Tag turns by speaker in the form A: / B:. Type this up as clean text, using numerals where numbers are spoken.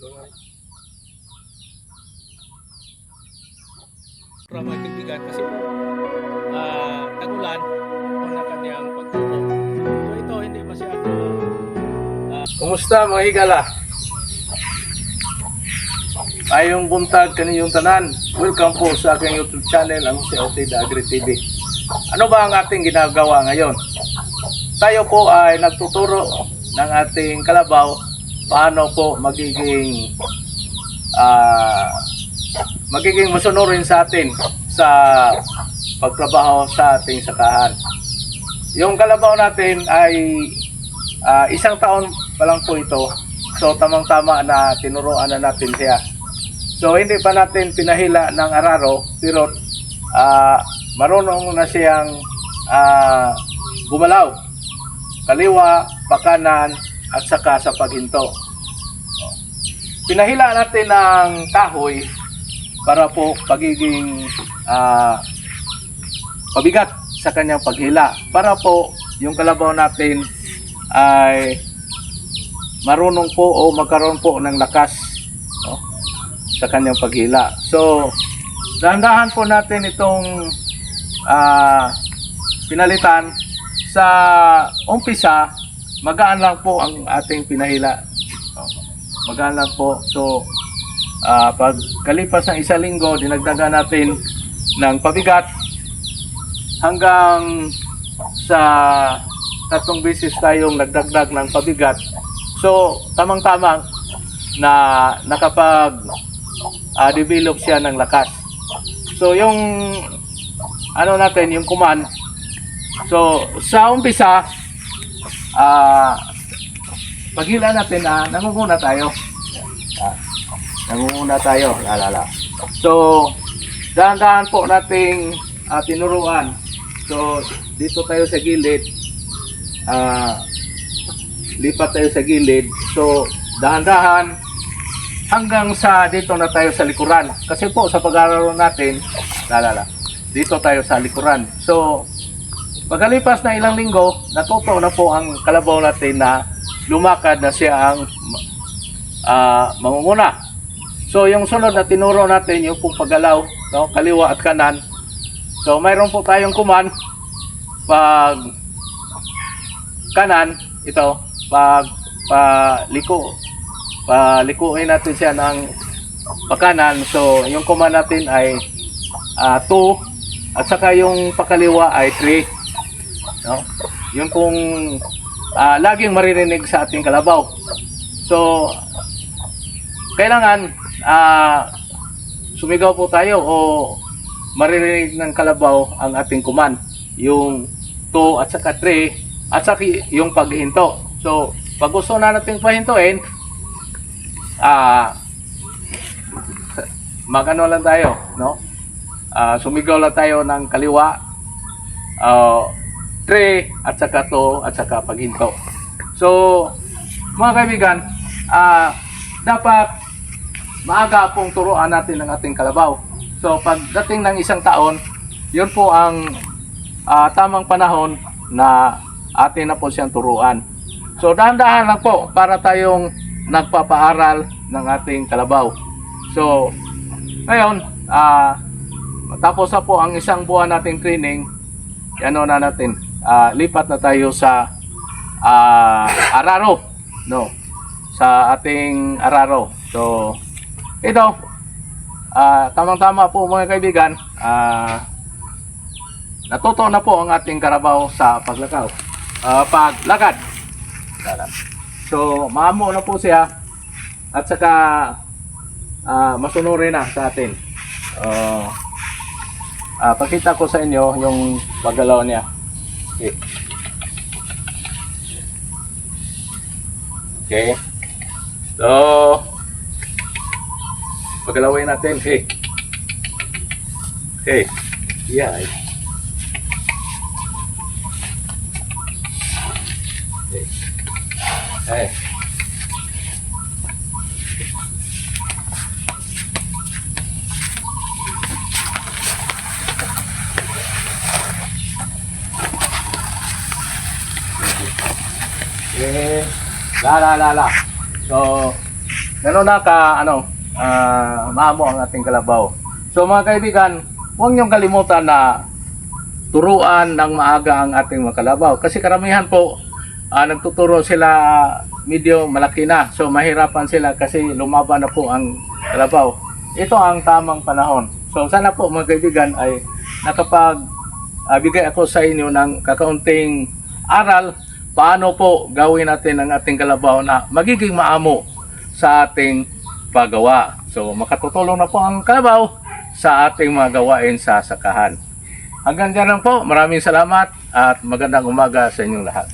A: Para mga kaibigan kasi po tagulan po na kanyang pagtubo. So ito hindi masyado
B: Kumusta mga higala? Ayong buntag kaniyong tanan. Welcome po sa aking YouTube channel, ang si Otida Agri TV. Ano ba ang ating ginagawa ngayon? Tayo po ay nagtuturo ng ating kalabaw paano po magiging masunurin sa atin sa pagtrabaho sa ating sakahan. Yung kalabaw natin ay isang taon pa lang po ito. So tamang-tama na tinuruan na natin siya. So hindi pa natin pinahila ng araro, pero marunong na siyang gumalaw. Kaliwa, pakanan, at saka sa paghinto. Pinahila natin ng kahoy para po pagiging pabigat sa kanyang paghila. Para po yung kalabaw natin ay marunong po o magkaroon po ng lakas, no, sa kanyang paghila. So, dahan-dahan po natin itong pinalitan. Sa umpisa, magaan lang po ang ating pinahila. No, magaan lang po. So, pag kalipas ng isang linggo, dinagdagan natin ng pabigat hanggang sa 3 beses tayong nagdagdag ng pabigat. So, tamang-tama na nakapag-develop siya ng lakas. So, yung ano natin, yung command. So, sa umpisa, paghila natin na nangunguna tayo. Nangunguna tayo. Lalala. So, dahan-dahan po nating tinuruan. So, dito tayo sa gilid. Lipat tayo sa gilid. So, dahan-dahan hanggang sa dito na tayo sa likuran. Kasi po sa pag-aaral natin, dito tayo sa likuran. So, pagkalipas na ilang linggo, natuto na po ang kalabaw natin na lumakad na siya ang mangunguna. So, yung sunod na tinuro natin, yung pong paggalaw, no, kaliwa at kanan. So, mayroon po tayong command. Pag kanan, ito, pag palikuin natin siya ng pakanan. So, yung command natin ay 2, at saka yung pakaliwa ay 3. No? Yun pong laging maririnig sa ating kalabaw. So, kailangan sumigaw po tayo o maririnig ng kalabaw ang ating command. Yung 2 at saka 3 at saka yung paghinto. So, pag gusto na natin pahintuin, magano lang tayo, no? Sumigaw lang tayo ng kaliwa, 3 at saka 2 at saka paghinto. So, mga kaibigan, dapat maaga pong turuan natin ang ating kalabaw. So, pagdating ng isang taon, yun po ang tamang panahon na atin na po siyang turuan. So, dahan-dahan lang po para tayong nagpapaaral ng ating kalabaw. So, ngayon, tapos na po ang isang buwan nating training, ano na natin, lipat na tayo sa araro, no, sa ating araro. So, ito, tamang-tama po mga kaibigan, natuto na po ang ating karabaw sa paglakad. So, maamo na po siya at saka masunurin na sa atin. Pakita ko sa inyo yung paggalaw niya. Okay. Okay. So, paggalawin natin. Okay. Okay. Yeah. Okay. Okay. Okay. La. So, Ganun na maamo ang ating kalabaw. So mga kaibigan, huwag niyong kalimutan na turuan ng maaga ang ating mga kalabaw. Kasi karamihan po, nagtuturo sila medyo malaki na. So mahirapan sila kasi lumaban na po ang kalabaw. Ito ang tamang panahon. So sana po mga kaibigan ay bigay ako sa inyo ng kakaunting aral paano po gawin natin ang ating kalabaw na magiging maamo sa ating paggawa. So makatutulong na po ang kalabaw sa ating mga gawain sa sakahan. Hanggang dyan lang po. Maraming salamat at magandang umaga sa inyong lahat.